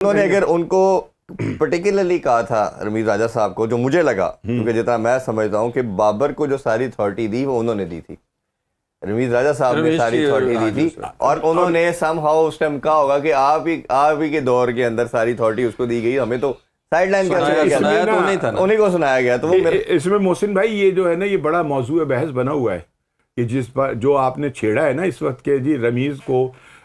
उन्होंने अगर उनको पर्टिकुलरली कहा था रमीज राजा साहब को, जो मुझे लगा, क्योंकि जितना मैं समझता हूँ कि बाबर को जो सारी अथॉरिटी दी वो उन्होंने दी थी, रमीज राजा साहब ने सारी अथॉरिटी दी थी, और उन्होंने समहाउ उस टाइम कहा होगा कि आप ही के दौर के अंदर सारी अथॉरिटी उसको दी गई, हमें तो साइडलाइन उन्हीं को सुनाया गया। तो वो इसमें मोहसिन भाई ये जो है ना, ये बड़ा मौजूद बहस बना हुआ है कि जिस पर जो आपने छेड़ा है ना इस वक्त के जी रमीज को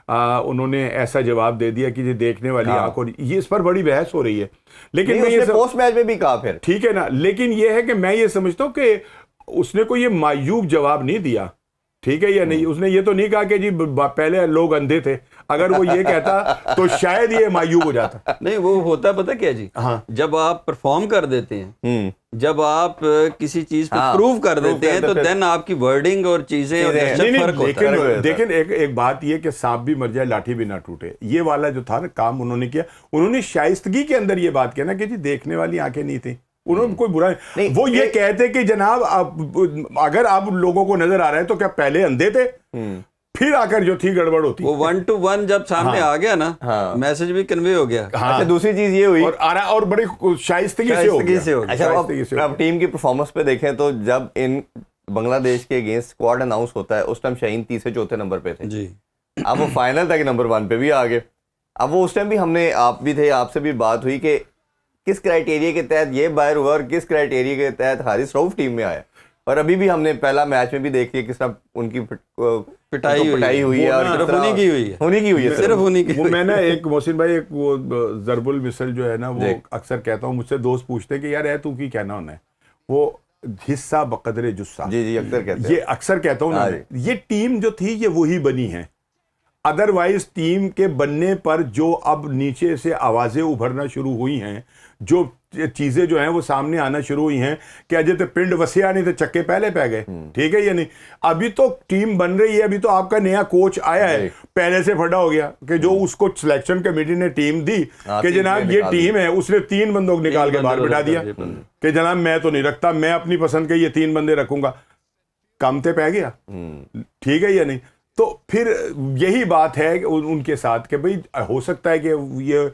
उन्होंने ऐसा जवाब दे दिया कि ये देखने वाली आंखों, ये इस पर बड़ी बहस हो रही है। लेकिन मैं ये पोस्ट मैच में भी कहा फिर ठीक है ना, लेकिन ये है कि मैं ये समझता हूँ कि उसने कोई ये मायूब जवाब नहीं दिया, ठीक है या नहीं। उसने ये तो नहीं कहा कि जी पहले लोग अंधे थे, अगर वो ये कहता तो शायद ये मायूब हो जाता। नहीं, वो होता पता क्या जी, हाँ, जब आप परफॉर्म कर देते हैं, जब आप किसी चीज पे प्रूव कर देते हैं, तो देन आपकी वर्डिंग और चीजें फर्क होता है। लेकिन एक बात ये कि सांप भी मर जाए लाठी भी ना टूटे, ये वाला जो था ना काम उन्होंने किया, उन्होंने शाइस्तगी के अंदर ये बात किया ना कि जी देखने वाली आंखें नहीं थी, उन्होंने कोई बुरा नहीं। वो ये कहते कि जनाब अगर आप लोगों को नजर आ रहा है तो क्या पहले अंधे थे, फिर आकर जो थी गड़बड़ होती। वो 1 to 1 जब सामने आ गया ना, मैसेज भी कन्वे हो गया। अच्छा, दूसरी चीज ये हुई और बड़ी शाइस्तगी से हो गया। अच्छा, अब टीम की परफॉर्मेंस पे देखें तो जब इन बांग्लादेश के अगेंस्ट स्क्वाड अनाउंस होता है, उस टाइम शाहीन तीसरे चौथे नंबर पे थे जी। अब वो फाइनल तक नंबर 1 पे भी आ गए। अब वो उस टाइम भी हमने, आप भी थे, आपसे भी बात हुई कि किस क्राइटेरिया के तहत ये बाहर हुआ और किस क्राइटेरिया के तहत हारिस रऊफ टीम में आया। और अभी भी हमने पहला मैच में भी देख लिया किस तरह उनकी पिटाई हुई है, और सिर्फ उन्हीं की हुई है, सिर्फ उन्हीं की। वो मैं ना एक मोहसिन भाई, एक वो जरबुल मिसल जो है ना, वो अक्सर कहता हूँ, मुझसे दोस्त पूछते कि यार तू की कहना होना है, वो हिस्सा बकदरे जुस्सा, जी अक्सर कहते हैं, ये अक्सर कहता हूँ ना। ये टीम जो थी ये वही बनी है, अदरवाइज टीम के बनने पर जो अब नीचे से आवाजें उभरना शुरू हुई हैं, जो चीजें जो हैं वो सामने आना शुरू हुई हैं कि अजय तो पिंड वसिया नहीं तो चक्के पहले पै गए, ठीक है या नहीं। अभी तो टीम बन रही है, अभी तो आपका नया कोच आया है, पहले से फटा हो गया कि जो उसको सिलेक्शन कमेटी ने टीम दी कि जनाब ये टीम है, उसने 3 बंदों को निकाल के बाहर बिठा दिया कि जनाब मैं तो नहीं रखता, मैं अपनी पसंद के ये 3 बंदे रखूंगा, काम ते पै गया, ठीक है या नहीं। तो फिर यही बात है उनके साथ कि भाई हो सकता है कि ये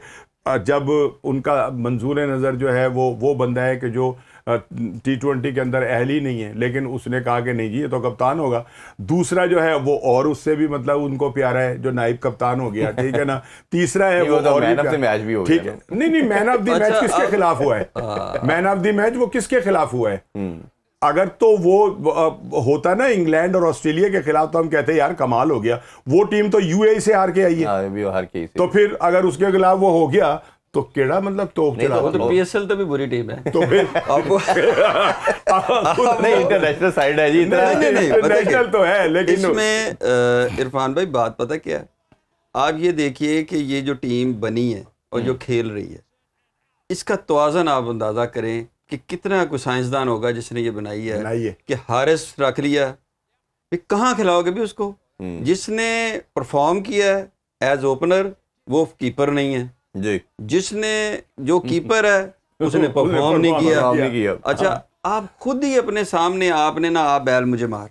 जब उनका मंजूर नज़र जो है वो बंदा है कि जो T20 के अंदर अहल ही नहीं है, लेकिन उसने कहा कि नहीं जी ये तो कप्तान होगा। दूसरा जो है वो और उससे भी मतलब उनको प्यारा है, जो नाइब कप्तान हो गया, ठीक है ना। तीसरा है वो और मैन ऑफ द मैच भी हो गया, ठीक है। नहीं मैन ऑफ द मैच किसके खिलाफ हुआ है? मैन ऑफ द मैच वो किसके खिलाफ हुआ है? अगर तो वो होता ना इंग्लैंड और ऑस्ट्रेलिया के खिलाफ, तो हम कहते हैं यार कमाल हो गया, वो टीम तो यूएई से हार के आई है। तो फिर अगर उसके खिलाफ वो हो गया तो केड़ा मतलब तो पीएसएल तो भी बुरी टीम है, तो फिर नहीं इंटरनेशनल साइड है जी, इंटरनेशनल तो है, लेकिन इसमें इरफान भाई बात पता क्या है, आप ये देखिए कि ये जो टीम बनी है और जो खेल रही है, इसका तवाज़न आप अंदाजा करें कि कितना कोई साइंसदान होगा जिसने ये बनाई है कि हारिस रख लिया, कहाँ खिलाओगे भी उसको? जिसने परफॉर्म किया है एज ओपनर वो कीपर नहीं है जी, जिसने जो कीपर है उसने परफॉर्म नहीं किया। अच्छा, आप खुद ही अपने सामने आपने ना आप बैल मुझे मार,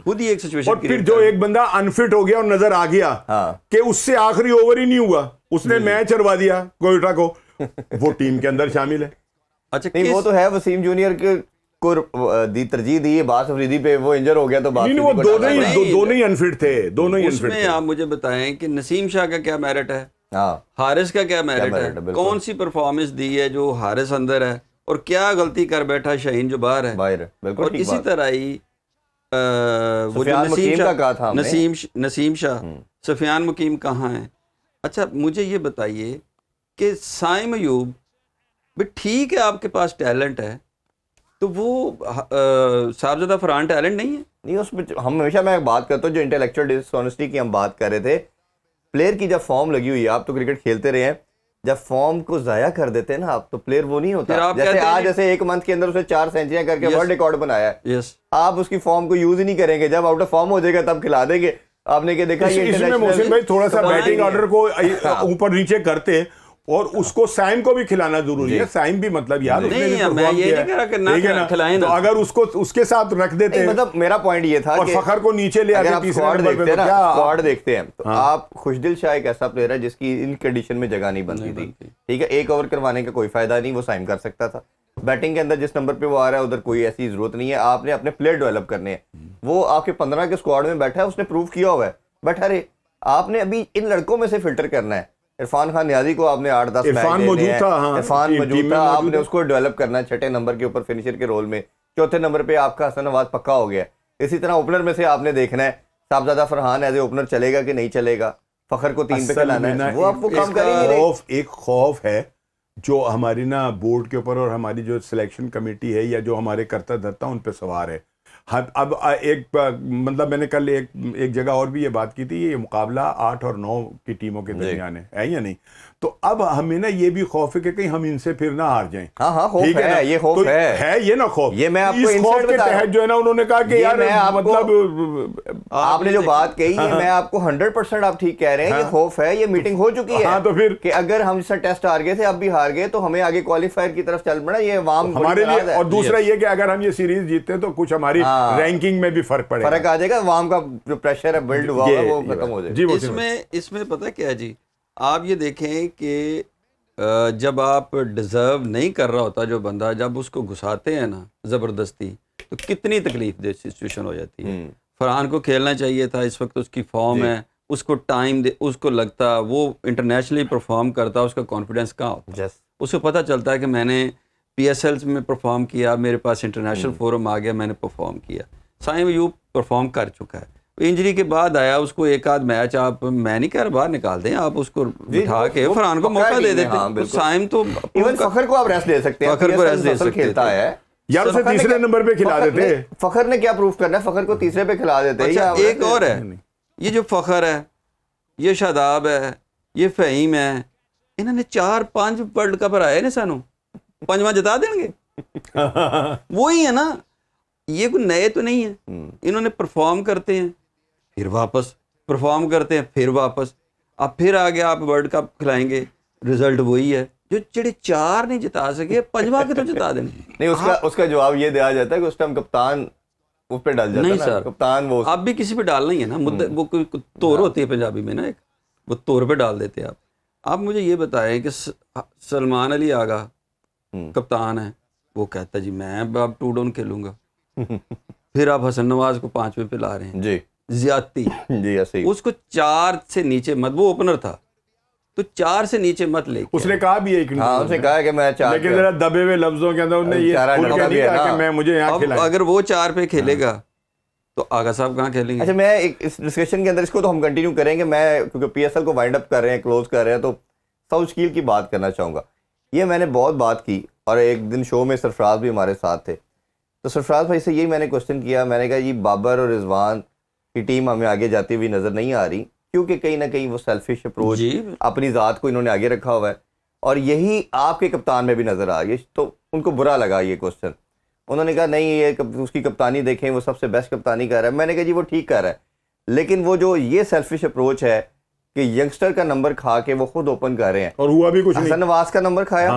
खुद ही एक सिचुएशन। और फिर जो एक बंदा अनफिट हो गया और नजर आ गया कि उससे आखिरी ओवर ही नहीं हुआ, उसने मैच हरवा दिया कोयटा को, वो टीम के अंदर शामिल है। अच्छा, नहीं वो तो है, वसीम जूनियर को तरजीह दी बास अफरीदी पे, वो इंजर हो गया तो बात नहीं, वो दोनों ही अनफिट थे, दोनों ही अनफिट थे। आप मुझे बताएं कि नसीम शाह का क्या मेरिट है, हारिस का क्या मेरिट है, कौन सी परफॉर्मेंस दी है जो हारिस अंदर है, और क्या गलती कर बैठा शाहीन जो बाहर है। और इसी तरह ही वो जो नसीम शाह, सफियान मुकीम कहाँ है? अच्छा, मुझे ये बताइए कि साइम अयूब भी ठीक है, आपके पास टैलेंट है, तो वो साहबजादा फरहान टैलेंट नहीं है? नहीं, उसमें हम हमेशा मैं बात करता हूँ, जो इंटेलेक्चुअल डिसऑनेस्टी की हम बात कर रहे थे, प्लेयर की जब फॉर्म लगी हुई है, आप तो क्रिकेट खेलते रहे हैं, जब फॉर्म को जाया कर देते हैं ना आप, तो प्लेयर वो नहीं होता। जैसे 1 मंथ के अंदर उसने 4 सेंचुरियां करके वर्ल्ड रिकॉर्ड बनाया है, आप उसकी फॉर्म को यूज ही नहीं करेंगे, जब आउट ऑफ फॉर्म हो जाएगा तब खिला देंगे। आपने क्या देखा, इसमें मोहसिन भाई थोड़ा सा बैटिंग ऑर्डर को ऊपर नीचे करते और उसको साइम को भी खिलाना जरूरी है। साइम भी मतलब यार उसने भी नहीं, मैं परफॉर्म ये किया नहीं कह रहा कि है, ना ठीक है ना? खिलाएं ना। तो अगर उसको उसके साथ रख देते नहीं, मतलब मेरा पॉइंट ये था और कि फखर को नीचे ले अगर आते आप तीसरे स्क्वाड नंबर पे, देखते हैं तो ना, क्या स्क्वाड देखते हैं तो हाँ। आप खुशदिल शाह एक ऐसा प्लेयर है जिसकी इन कंडीशन में जगह नहीं बनती थी, ठीक है। एक ओवर करवाने का कोई फायदा नहीं, वो साइन कर सकता था। बैटिंग के अंदर जिस नंबर पे वो आ रहा है उधर कोई ऐसी जरूरत नहीं है, आपने अपने प्लेयर डेवलप करने हैं। वो आपके 15 के स्क्वाड में बैठा है, उसने प्रूव किया हुआ है, बैठा रहे। आपने अभी इन लड़कों में से फिल्टर करना है। इरफान खान नियाजी को आपने 8-10 इरफान मौजूद था, हाँ, इरफान टीम मौजूद में था, मौजूद आपने है। उसको डेवलप करना है 6 नंबर के ऊपर फिनिशर के रोल में। 4थे नंबर पे आपका हसन नवाज पक्का हो गया। इसी तरह ओपनर में से आपने देखना है साहबजादा फरहान एज ए ओपनर चलेगा कि नहीं चलेगा, फखर को 3 पे असल खिलाना में ना है, वो आपको काम इसका कर ही नहीं रहे। एक खौफ है जो हमारी ना बोर्ड के ऊपर और हमारी जो सिलेक्शन कमेटी है या जो हमारे करता धरता उन पे सवार है। अब एक मतलब मैंने कल एक जगह और भी ये बात की थी, ये मुकाबला 8 और 9 की टीमों के दरमियान है या नहीं। तो अब हमें ना ये भी खौफ है कि कहीं हम इनसे फिर ना हार जाएं। हाँ खौफ ठीक है, ना? ये खौफ तो है ये ना खौफ, ये मैं आपको इस खौफ इंसिडेंट के बता रहा तहत हूं। जो है ना उन्होंने कहा कि ये यार मैं आपको- मतलब आपने जो बात कही है मैं आपको 100% आप ठीक कह रहे हैं। ये खौफ है, ये मीटिंग हो चुकी है। हाँ, तो फिर कि अगर हम इससे टेस्ट हार गए थे, अब भी हार गए, तो हमें आगे क्वालिफायर की तरफ चल पड़ना, ये अवाम हमारे लिए। और दूसरा ये कि अगर हम ये सीरीज जीतते हैं तो कुछ हमारी हाँ। रैंकिंग में भी फर्क आ जाएगा, अवाम का जो प्रेशर है बिल्ड हुआ है वो खत्म हो जाएगा। जी, वो इसमें पता क्या है जी, आप ये देखें कि जब आप डिज़र्व नहीं कर रहा होता जो बंदा, जब उसको घुसाते हैं ना ज़बरदस्ती, तो कितनी तकलीफ दे सिचुएशन हो जाती है। फरहान को खेलना चाहिए था, इस वक्त उसकी फॉर्म है, उसको टाइम दे, उसको लगता वो इंटरनेशनली परफॉर्म करता, उसका कॉन्फिडेंस कहाँ होता। उसको पता चलता है कि मैंने PSL में परफॉर्म किया, मेरे पास इंटरनेशनल फोरम आ गया, मैंने परफॉर्म किया। साइम अयूब परफॉर्म कर चुका है, इंजरी के बाद आया, उसको एक आध मैच आप, मैं नहीं कह रहा बाहर निकाल दें, आप उसको बिठा के फरहान को मौका दे देते हैं। साइम तो इवन फखर को आप रेस्ट दे सकते हैं, फखर को रेस्ट दे सकते खेलता है यार, उसे तीसरे नंबर पे खिला देते। फखर ने क्या प्रूफ करना है, फखर को तीसरे पे खिला देते हैं। अच्छा, एक और है, ये जो फखर है, ये शादाब है, ये फ़हीम है, इन्होंने 4-5 वर्ल्ड कप हराए ने, सानू 5वां जिता देंगे। वही है ना, ये कोई नए तो नहीं है। इन्होंने परफॉर्म करते हैं, फिर वापस परफॉर्म करते हैं, फिर वापस, अब फिर आगे आप वर्ल्ड कप खिलाएंगे, रिजल्ट वही है। जो जेडे 4 नहीं जिता सके, 5वां के तो जिता देंगे। नहीं, उसका जवाब ये दिया जाता है कि उस टाइम कप्तान उस पे डाल जाता है। नहीं सर, कप्तान वो आप भी किसी पे डालना ही है ना, मुद्दे वो कोई तोर होती है पंजाबी में ना, एक वो तोर पे डाल देते हैं आप मुझे ये बताएं कि सलमान अली आगा कप्तान है, वो कहता है जी मैं अब 2 डाउन खेलूंगा। फिर आप हसन नवाज को 5वें पे ला रहे हैं जी, ज्यादती जी ऐसे। उसको 4 से नीचे मत, वो ओपनर था तो 4 से नीचे मत ले। उसने कहा भी है, उसने कहा कि मैं 4, लेकिन जरा दबे हुए लफ्जों के अंदर उसने ये खुल के नहीं कहा कि मैं मुझे यहाँ खिलाएं। अगर वो 4 पे खेलेगा तो आगा साहब कहाँ खेलेंगे? अच्छा, मैं एक इस डिस्कशन के अंदर इसको तो हम कंटिन्यू करेंगे। मैं क्योंकि PSL को वाइंड अप कर रहे हैं, क्लोज कर रहे हैं, तो साउथ शकील की बात करना चाहूँगा। ये मैंने बहुत बात की और एक दिन शो में सरफराज भी हमारे साथ थे, तो सरफराज भाई से यही मैंने क्वेश्चन किया। मैंने कहा जी बाबर और रिजवान की टीम हमें आगे जाती हुई नज़र नहीं आ रही, क्योंकि कहीं ना कहीं वो सेल्फिश अप्रोच, अपनी ज़ात को इन्होंने आगे रखा हुआ है, और यही आपके कप्तान में भी नज़र आ रही है। तो उनको बुरा लगा ये क्वेश्चन। उन्होंने कहा नहीं, ये उसकी कप्तानी देखें, वो सबसे बेस्ट कप्तानी कर रहा है। मैंने कहा जी वो ठीक कर रहा है, लेकिन वो जो ये सेल्फिश अप्रोच है कि यंगस्टर का नंबर खा के वो खुद ओपन कर रहे हैं, और हुआ भी कुछ नहीं। हसन नवाज का नंबर खाया,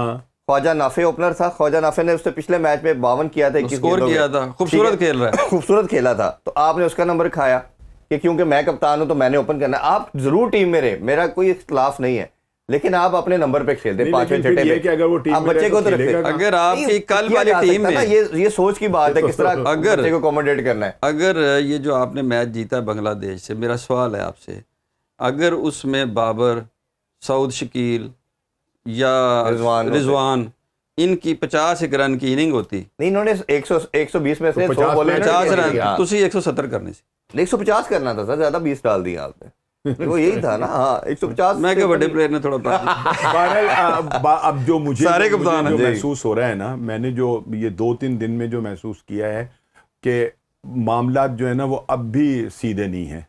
ख्वाजा नाफे ओपनर था, ख्वाजा नाफे ने उससे पिछले मैच में 52 किया था, 21 स्कोर किया था, खूबसूरत खेल रहा है, खूबसूरत खेला था। तो आपने उसका नंबर खाया कि क्योंकि मैं कप्तान हूं तो मैंने ओपन करना है। आप जरूर टीम में रहे, मेरा कोई इख्तिलाफ नहीं है, लेकिन आप अपने नंबर पे खेलते 5वें 6ठे पे। अगर वो टीम आप बच्चे को तो रखते, अगर आपकी कल वाली टीम में, ये सोच की बात है किस तरह अगर बच्चे को अकोमोडेट करना है। अगर ये जो आपने मैच जीता है बांग्लादेश से, मेरा सवाल है आपसे, अगर उसमें बाबर, सऊद शकील या रिजवान इनकी 50 रन की इनिंग होती, नहीं इन्होंने 120 में से 100 बोले, 50 रन, तुसी 170 करने से 150 करना था सर, ज्यादा 20 डाल दिया आपने। वो यही था ना, हाँ 150। मैं क्या बड़े प्लेयर ने थोड़ा अब जो मुझे सारे कप्तान जो महसूस हो रहा है ना, मैंने जो ये 2-3 दिन में जो महसूस किया है कि मामला जो है ना वो अब भी सीधे नहीं है।